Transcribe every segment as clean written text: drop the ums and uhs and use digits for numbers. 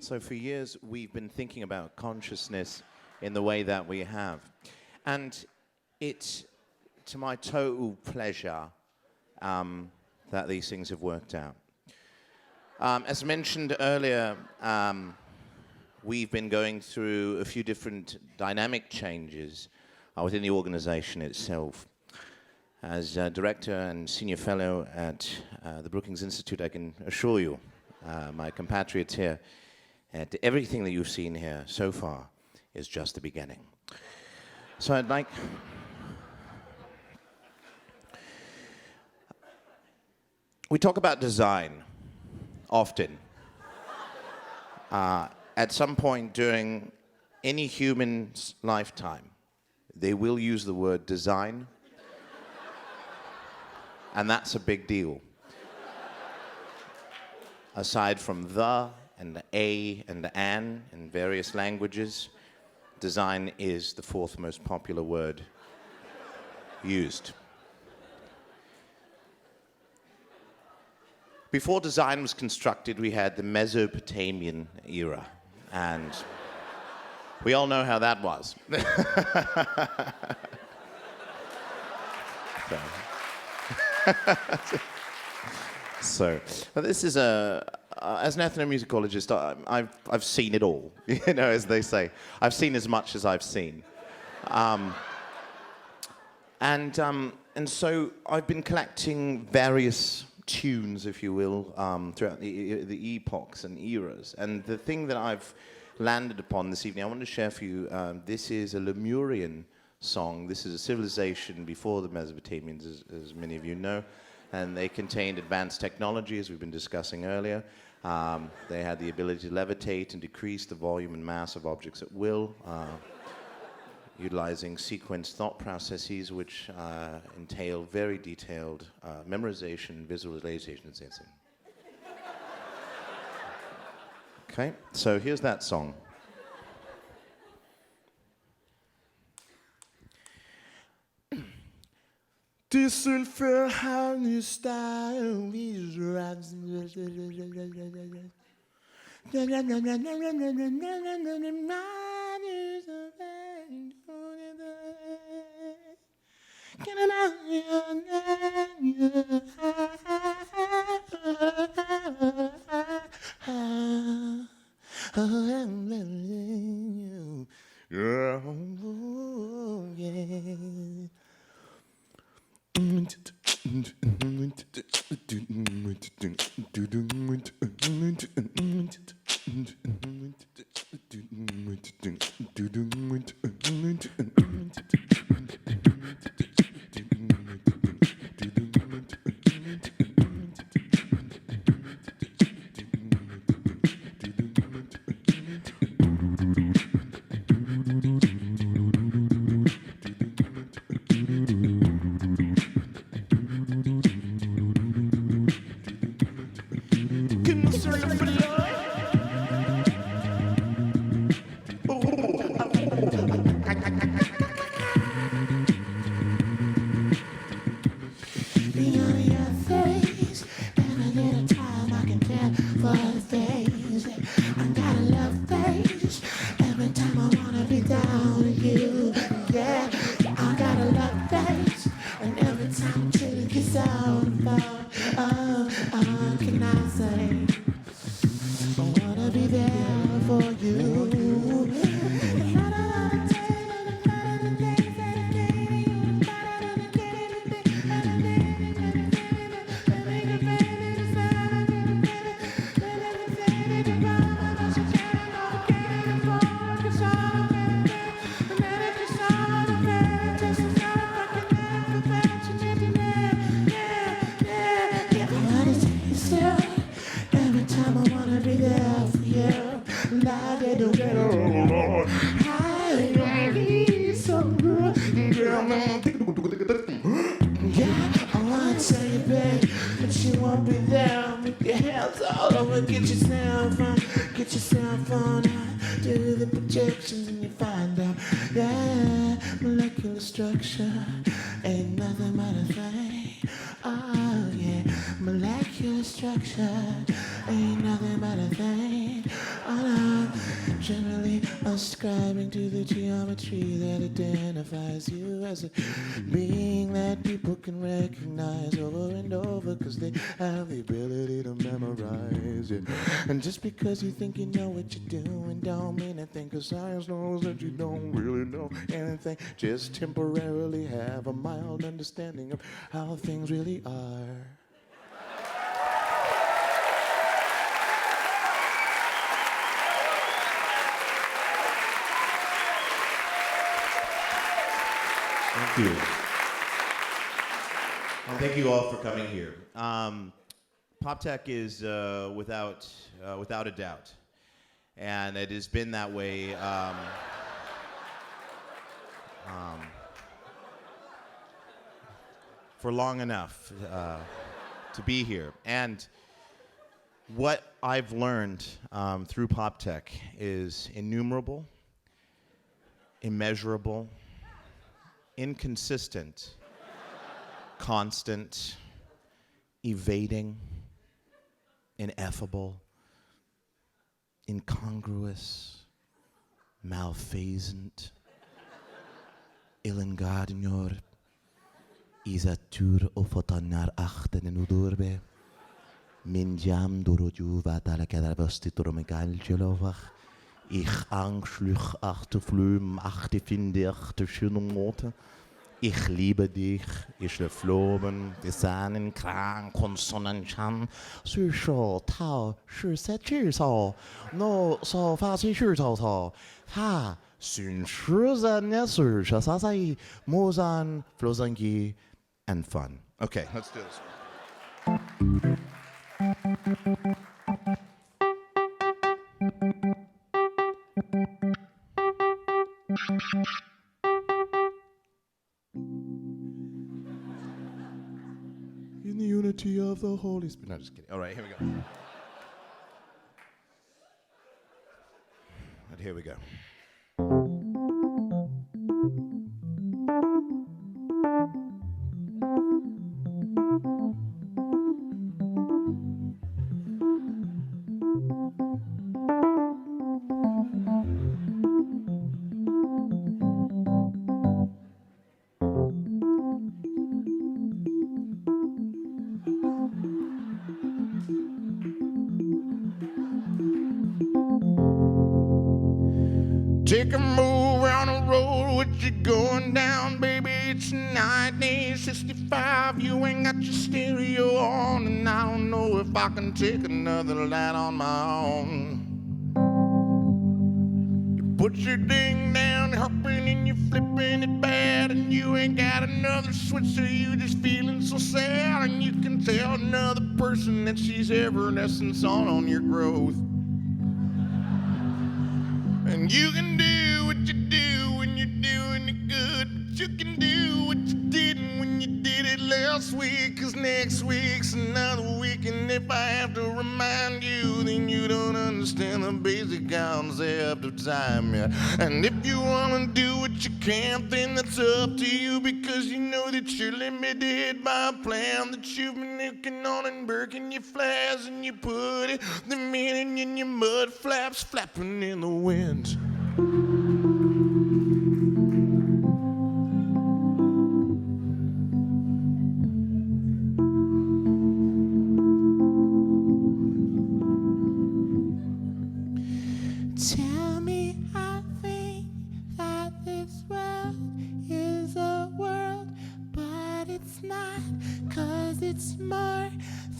So for years, we've been thinking about consciousness in the way that we have. And it's to my total pleasure that these things have worked out. As mentioned earlier, we've been going through a few different dynamic changes within the organization itself. As director and senior fellow at the Brookings Institute, I can assure you, my compatriots here, that everything that you've seen here so far is just the beginning. So I'd like... We talk about design often. At some point during any human's lifetime, they will use the word design, and that's a big deal. Aside from the and the a and the an in various languages, design is the fourth most popular word used. Before design was constructed, we had the Mesopotamian era, and we all know how that was. So, this is as an ethnomusicologist, I've seen it all, you know, as they say. I've seen as much as I've seen. And so I've been collecting various tunes, if you will, throughout the epochs and eras. And the thing that I've landed upon this evening, I want to share for you, this is a Lemurian song. This is a civilization before the Mesopotamians, as many of you know. And they contained advanced technology, as we've been discussing earlier. They had the ability to levitate and decrease the volume and mass of objects at will, utilizing sequenced thought processes which entail very detailed memorization, visualization, and sensing. Okay, so here's that song. This will feel how you style these raps. Ain't nothing but a thing. Oh yeah, molecular structure ain't nothing but a thing. I'm generally ascribing to the geometry that identifies you as a being that people can recognize over and over, cause they have the ability to memorize it. And just because you think you know what you're doing don't mean a thing, cause science knows that you don't really know anything. Just temporarily have a mild understanding of how things really are. Thank you. And thank you all for coming here. PopTech is without a doubt, and it has been that way for long enough to be here. And what I've learned through PopTech is innumerable, immeasurable, inconsistent, constant, evading, ineffable, incongruous, malfeasant, illengardignor, isatur ofotanar achten en udurbe, minjam doroju vatalakedavostituromegalgelovach, ich angschluch achte flüm, achte finde, achte schöne. Ich liebe dich, ich floben, designen, kran, konsonantan, 是手套，是在至少，no 手发起是草草，他寻实在呢是啥啥啥，Mozan, Flosangi, and fun. Okay, let's do this. In the unity of the Holy Spirit. No, just kidding. All right, here we go. And here we go. Take a move around the road, what you going down, baby? It's 1965, you ain't got your stereo on, and I don't know if I can take another light on my own. You put your ding down, hopping and you flipping it bad, and you ain't got another switch, so you just feeling so sad, and you can tell another person that she's evanescence on your growth. And you can do what you do when you're doing it good, but you can do what you didn't when you did it last week, cause next week's another week, and if I have to remind you, then you don't understand the basic concept of time, yeah. And if you wanna do what you can, then that's up to you, because you know that you're limited by a plan that you've been looking on and breaking your flags, and you put it, the meaning in your mud flaps flapping in the wind. Tell me, I think that this world is a world, but it's not, 'cause it's more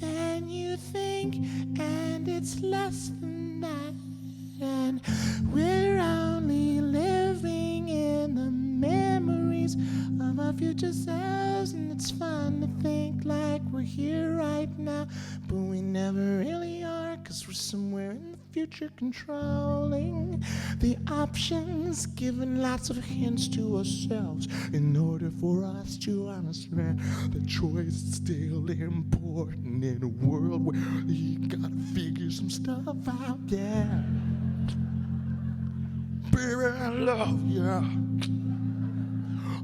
than you think, and it's less than that, and we're only living in the memories of our future selves, and it's fun to think like we're here right now, but we never really are, 'cause we're somewhere in the future controlling the options, giving lots of hints to ourselves in order for us to understand the choice is still important in a world where you gotta figure some stuff out, yeah. Baby, I love you.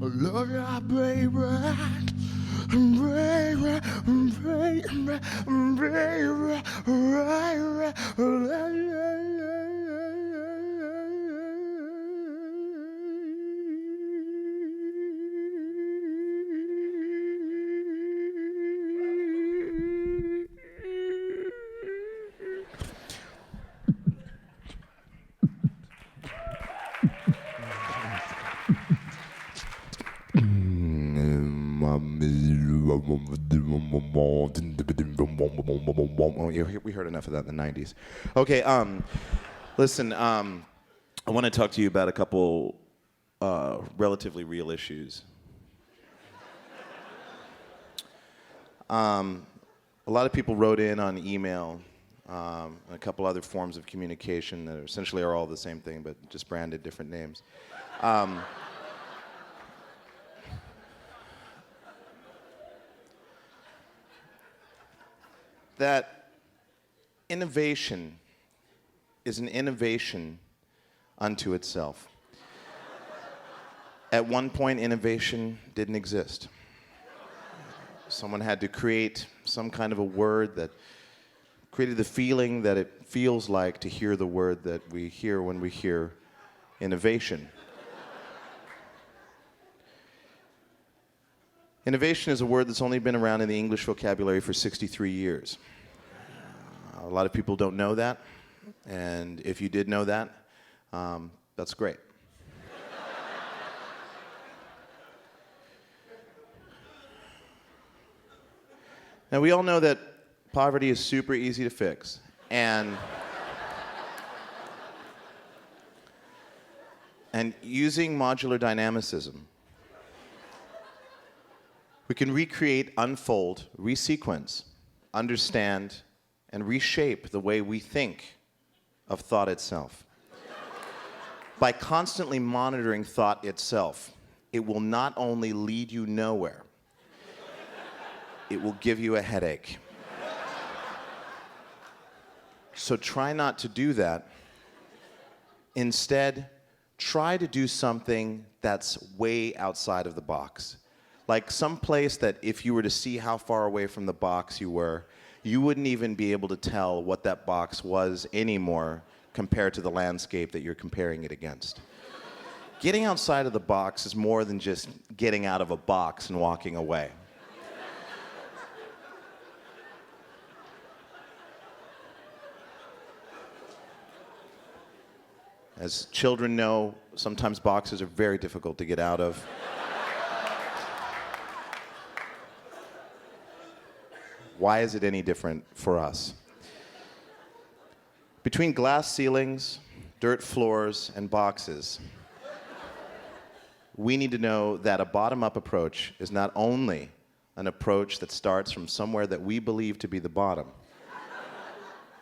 I love you, baby. We heard enough of that in the 90s. Okay, listen, I want to talk to you about a couple relatively real issues. A lot of people wrote in on email and a couple other forms of communication that essentially are all the same thing, but just branded different names. That innovation is an innovation unto itself. At one point, innovation didn't exist. Someone had to create some kind of a word that created the feeling that it feels like to hear the word that we hear when we hear innovation. Innovation is a word that's only been around in the English vocabulary for 63 years. A lot of people don't know that, and if you did know that, that's great. Now, we all know that poverty is super easy to fix, and using modular dynamicism, we can recreate, unfold, resequence, understand, and reshape the way we think of thought itself. By constantly monitoring thought itself, it will not only lead you nowhere, it will give you a headache. So try not to do that. Instead, try to do something that's way outside of the box. Like some place that if you were to see how far away from the box you were, you wouldn't even be able to tell what that box was anymore compared to the landscape that you're comparing it against. Getting outside of the box is more than just getting out of a box and walking away. As children know, sometimes boxes are very difficult to get out of. Why is it any different for us? Between glass ceilings, dirt floors, and boxes, we need to know that a bottom-up approach is not only an approach that starts from somewhere that we believe to be the bottom,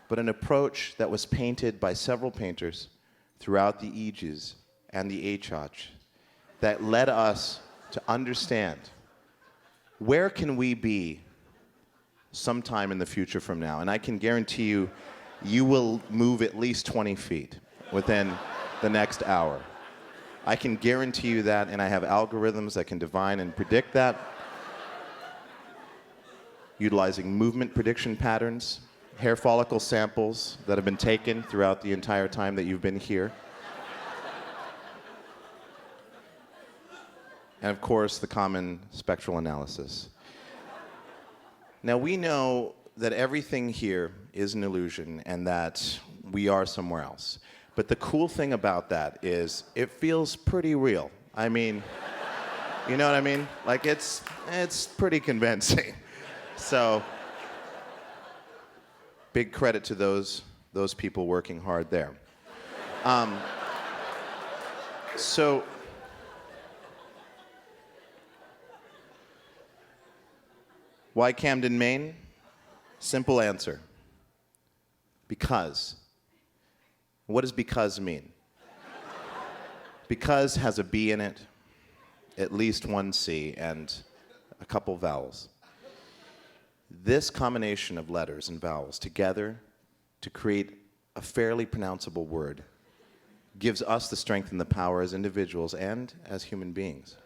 but an approach that was painted by several painters throughout the ages and the Age that led us to understand where can we be sometime in the future from now. And I can guarantee you, you will move at least 20 feet within the next hour. I can guarantee you that, and I have algorithms that can divine and predict that, utilizing movement prediction patterns, hair follicle samples that have been taken throughout the entire time that you've been here. And of course, the common spectral analysis. Now, we know that everything here is an illusion and that we are somewhere else. But the cool thing about that is it feels pretty real. I mean, you know what I mean? Like, it's pretty convincing. So, big credit to those people working hard there. So, why Camden, Maine? Simple answer. Because. What does because mean? Because has a B in it, at least one C, and a couple vowels. This combination of letters and vowels together to create a fairly pronounceable word gives us the strength and the power as individuals and as human beings.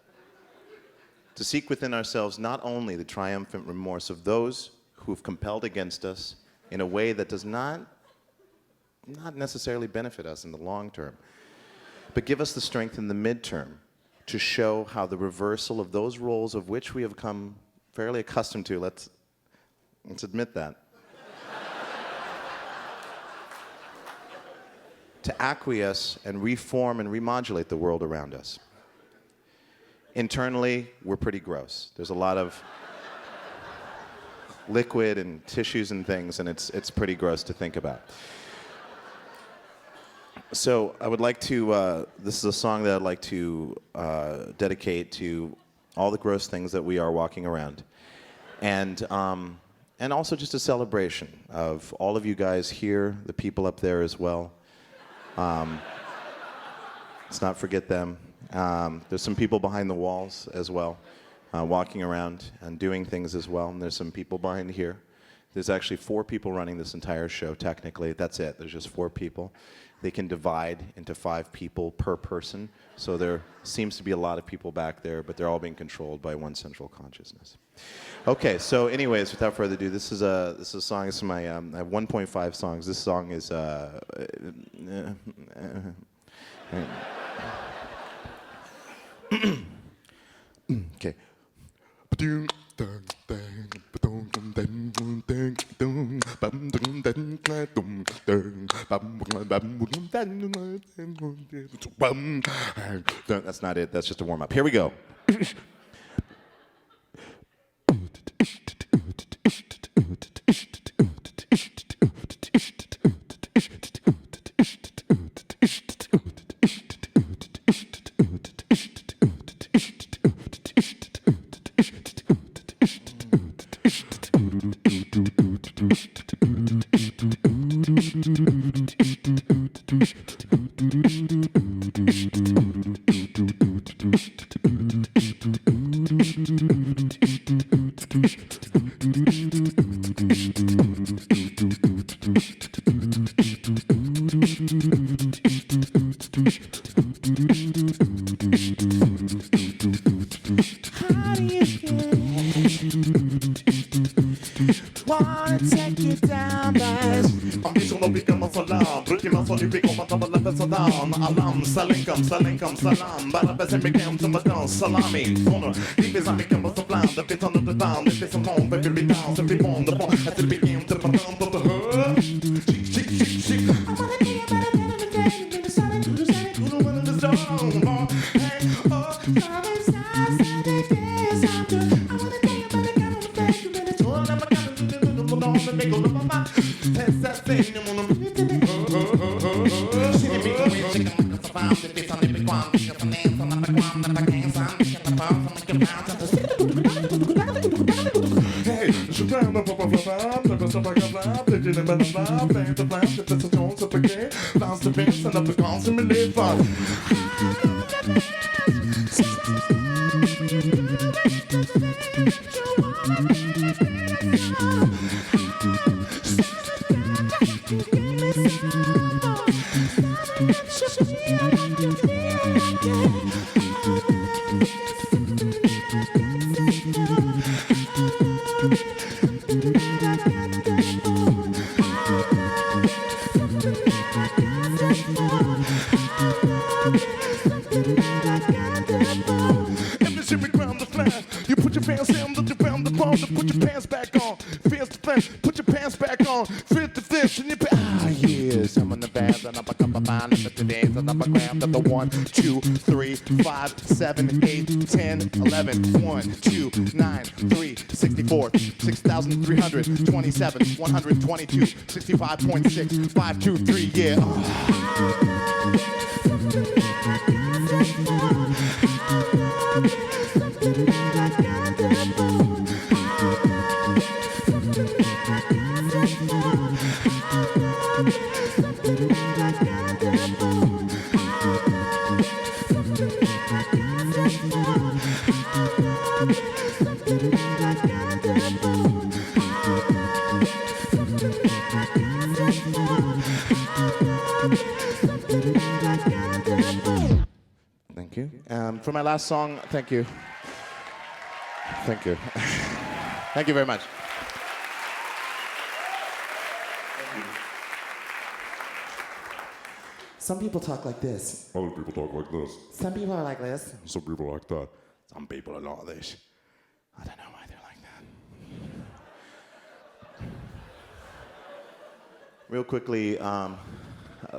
to seek within ourselves not only the triumphant remorse of those who have compelled against us in a way that does not necessarily benefit us in the long term, but give us the strength in the midterm to show how the reversal of those roles of which we have come fairly accustomed to, let's admit that, to acquiesce and reform and remodulate the world around us. Internally, we're pretty gross. There's a lot of liquid and tissues and things, and it's pretty gross to think about. So I would like to, this is a song that I'd like to dedicate to all the gross things that we are walking around. And also just a celebration of all of you guys here, the people up there as well. Let's not forget them. There's some people behind the walls as well, walking around and doing things as well. And there's some people behind here. There's actually 4 people running this entire show, technically. That's it. There's just 4 people. They can divide into 5 people per person. So there seems to be a lot of people back there, but they're all being controlled by one central consciousness. Okay, so anyways, without further ado, this is a song. This is my, I have 1.5 songs. This song is, okay. That's not it. That's just a warm-up. Here we go. Wanna take you down, guys. Ambition att bygga massa land. Brukar man få nyfiken om att ta läppet sådan. Alarm, salinkum, salam. Bara bäst mycket som att dans, salami. Från det finns en mycket massa bland. Det finns annat ett band. Det finns en home, baby, vi dansar, vi bondar på. Att det blir inte på rand och det hör. Chick. I wanna be a better man in the day. Be the sun to the sun, to the wind and the storm. Hey, oh, time is now, Saturday is after. I wanna take you by the gun on the face. You better tell them I got to do the on and make a look on my. That's that thing you wanna be to the. She didn't make a way, she can make us around. If it's on the big one, because the name's on the big one, that I can't sound. She can the phone, so make it bounce. Hey, je prends le papa, le best of a gap, the gin and the love, the plan, the best of tones up again. Dance the bass and up the cons and me live fun. You put your pants down, look around the ball, put your pants back on. Feels the flesh, put your pants back on. Fit the fish and your yes, I'm on the band and up a cup of mine and the dance and up a gram to the 1, 2, 3, 5, 7, 8, 10, 11, 1, 2, 9, 3, 64, 6,327, 122, 65.6, 5, 2, 3, yeah. Thank you. For my last song, thank you. Thank you. Thank you very much. Some people talk like this. Other people talk like this. Some people are like this. Some people like that. Some people are like this. I don't know why they're like that. Real quickly, I'd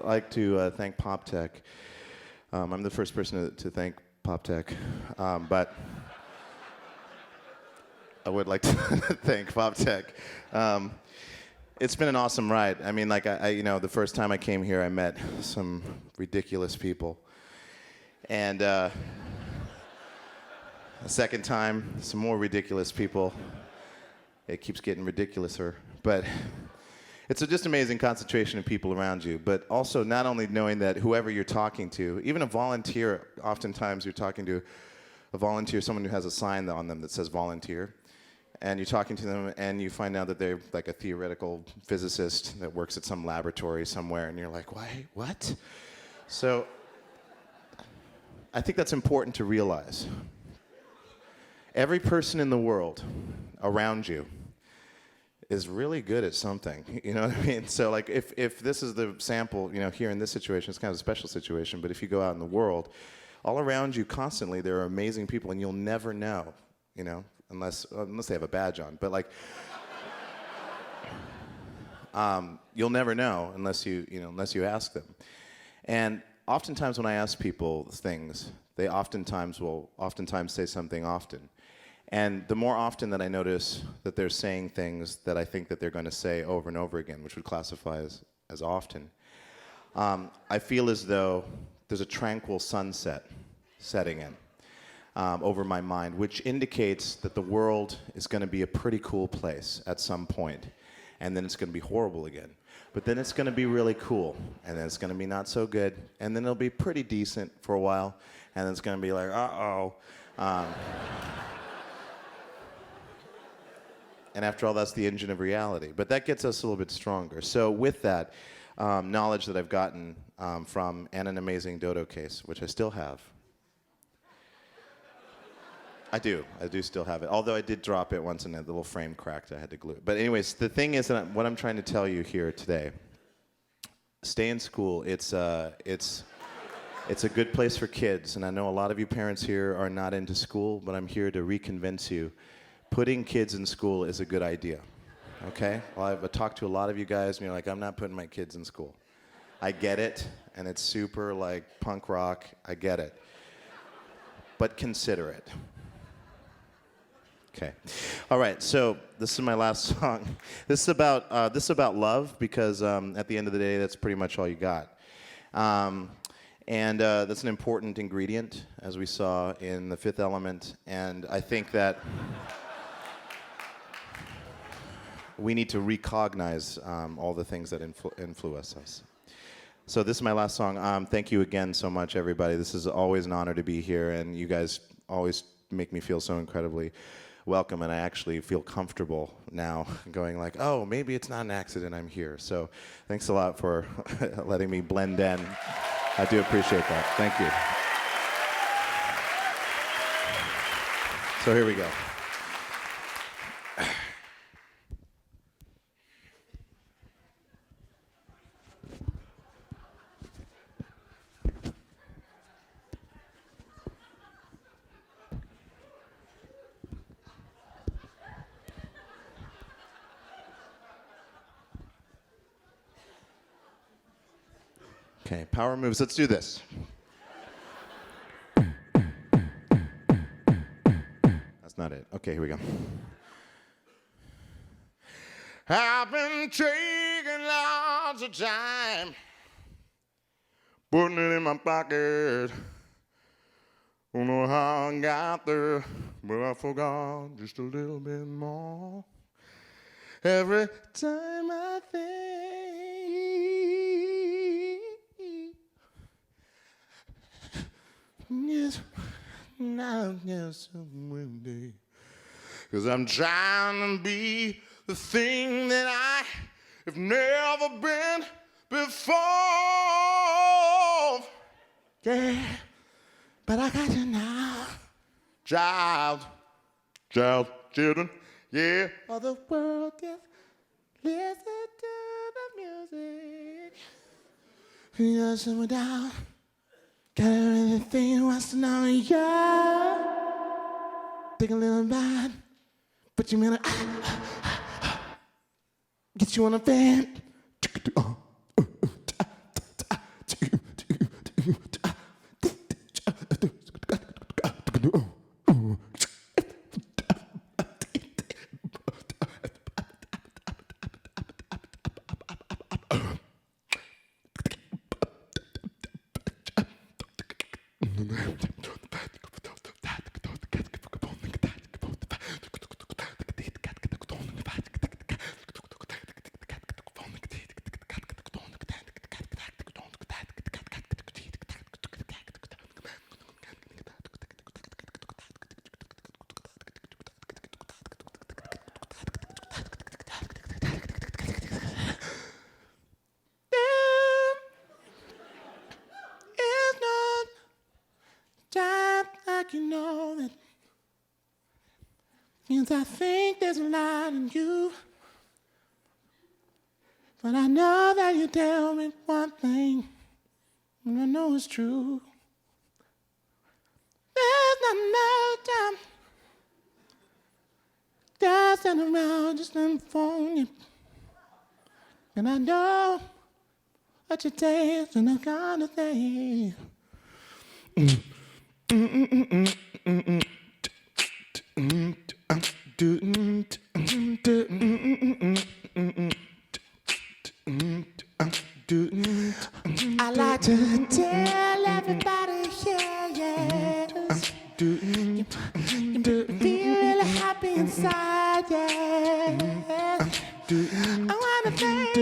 like to thank PopTech. I'm the first person to thank PopTech, but I would like to thank PopTech. It's been an awesome ride. I mean, like, the first time I came here, I met some ridiculous people. And the second time, some more ridiculous people. It keeps getting ridiculouser. But it's just amazing concentration of people around you. But also not only knowing that whoever you're talking to, even a volunteer, oftentimes you're talking to a volunteer, someone who has a sign on them that says volunteer. And you're talking to them, and you find out that they're like a theoretical physicist that works at some laboratory somewhere, and you're like, why, what? So I think that's important to realize. Every person in the world around you is really good at something, you know what I mean? So like if this is the sample, here in this situation, it's kind of a special situation, but if you go out in the world, all around you constantly there are amazing people, and you'll never know, unless they have a badge on. But like, you'll never know unless you ask them. And oftentimes when I ask people things, they oftentimes say something often. And the more often that I notice that they're saying things that I think that they're going to say over and over again, which would classify as often, I feel as though there's a tranquil sunset setting in. Over my mind, which indicates that the world is going to be a pretty cool place at some point, and then it's going to be horrible again. But then it's going to be really cool, and then it's going to be not so good, and then it'll be pretty decent for a while, and then it's going to be like, uh-oh. And after all, that's the engine of reality. But that gets us a little bit stronger. So with that knowledge that I've gotten from and an amazing dodo case, which I still have, I do still have it. Although I did drop it once and the little frame cracked, I had to glue it. But anyways, the thing is that what I'm trying to tell you here today, stay in school. It's a good place for kids. And I know a lot of you parents here are not into school, but I'm here to reconvince you. Putting kids in school is a good idea, okay? Well, I've talked to a lot of you guys, and you're like, I'm not putting my kids in school. I get it, and it's super like punk rock. I get it. But consider it. Okay. All right. So this is my last song. This is about love, because at the end of the day, that's pretty much all you got. And that's an important ingredient, as we saw in The Fifth Element. And I think that we need to recognize all the things that influence us. So this is my last song. Thank you again so much, everybody. This is always an honor to be here, and you guys always make me feel so incredibly welcome, and I actually feel comfortable now going like, oh, maybe it's not an accident I'm here. So thanks a lot for letting me blend in. I do appreciate that. Thank you. So here we go. Okay, power moves. Let's do this. That's not it. Okay, here we go. I've been taking lots of time, putting it in my pocket. Don't know how I got there, but I forgot just a little bit more. Every time I think yes, now, yes, someday. 'Cause I'm trying to be the thing that I have never been before. Yeah, but I got you now, child. child, children, yeah. All the world just listen to the music. You're somewhere down, got everything wants to know you. Take a little bite, put you in a get you on a fan. It's not time like you know that means I think there's a lot in you. But I know that you tell me one thing, and I know it's true. There's not enough time. Just stand around, just on the phone. Yeah. And I know what you taste and that kind of thing. I like to tell everybody here, yes. You feel really happy inside, yes. I wanna thank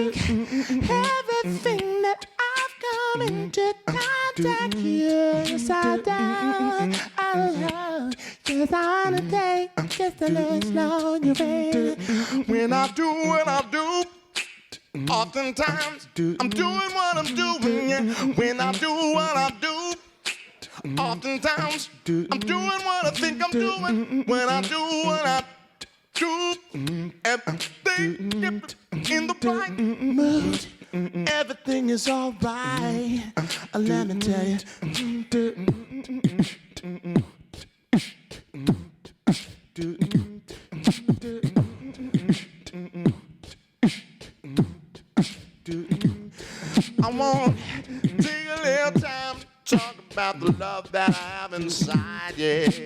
everything that I've come into contact here, upside down. I love, yes, I wanna take just a little slow, you baby. When I do what I do, oftentimes I'm doing what I'm doing, yeah. When I do what I do, oftentimes I'm doing what I think I'm doing. When I do what I do, everything in the right mood, everything is alright. Let me tell you. I want to take a little time to talk about the love that I have inside, yes.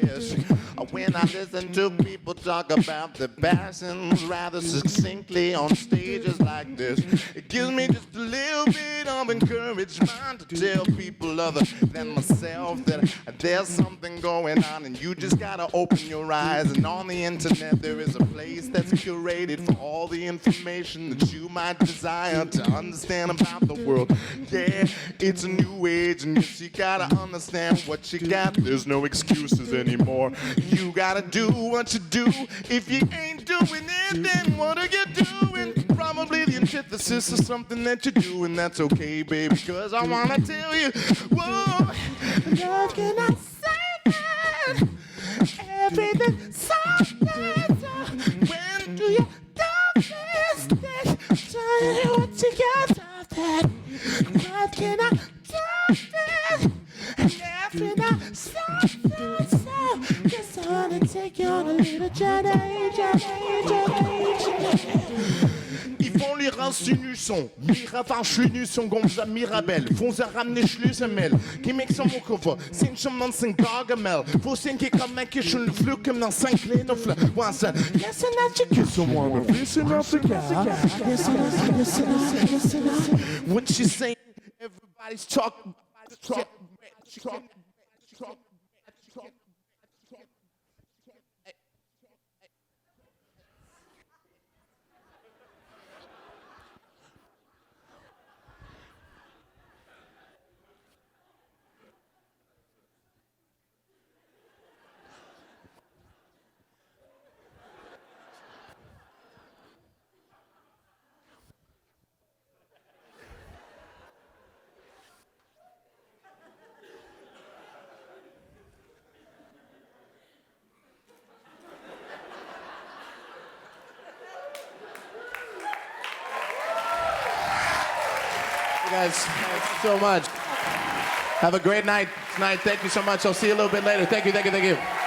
When I listen to people talk about their passions rather succinctly on stages like this, it gives me just a little bit of encouragement to tell people other than myself that there's something going on and you just gotta open your eyes. And on the internet there is a place that's curated for all the information that you might desire to understand about the world. Yeah, it's a new age and yes, you gotta understand what you got. There's no excuses anymore. You gotta do what you do. If you ain't doing it, then what are you doing? Probably the antithesis of something that you do, and that's okay, baby, cause I wanna tell you, whoa, Lord, can I say that? Everything's so good. When do you do this thing? Tell me what you got of that. Lord, can I do this? And every night, so, just wanna take you on a little journey. Ils font les rancinus, Miravanschlüssen, Gonza Mirabel, Fonza ramener Schlüsselmel, Kimik som Mokova, Sinchaman Sing Gargamel, Fosin qui comme un quichon le flou comme dans 5 clés de flou. Listen at you kiss someone, listen up the guy. What you saying? Everybody's talking. guys, thanks so much. Have a great night tonight. Thank you so much. I'll see you a little bit later. Thank you, thank you, thank you.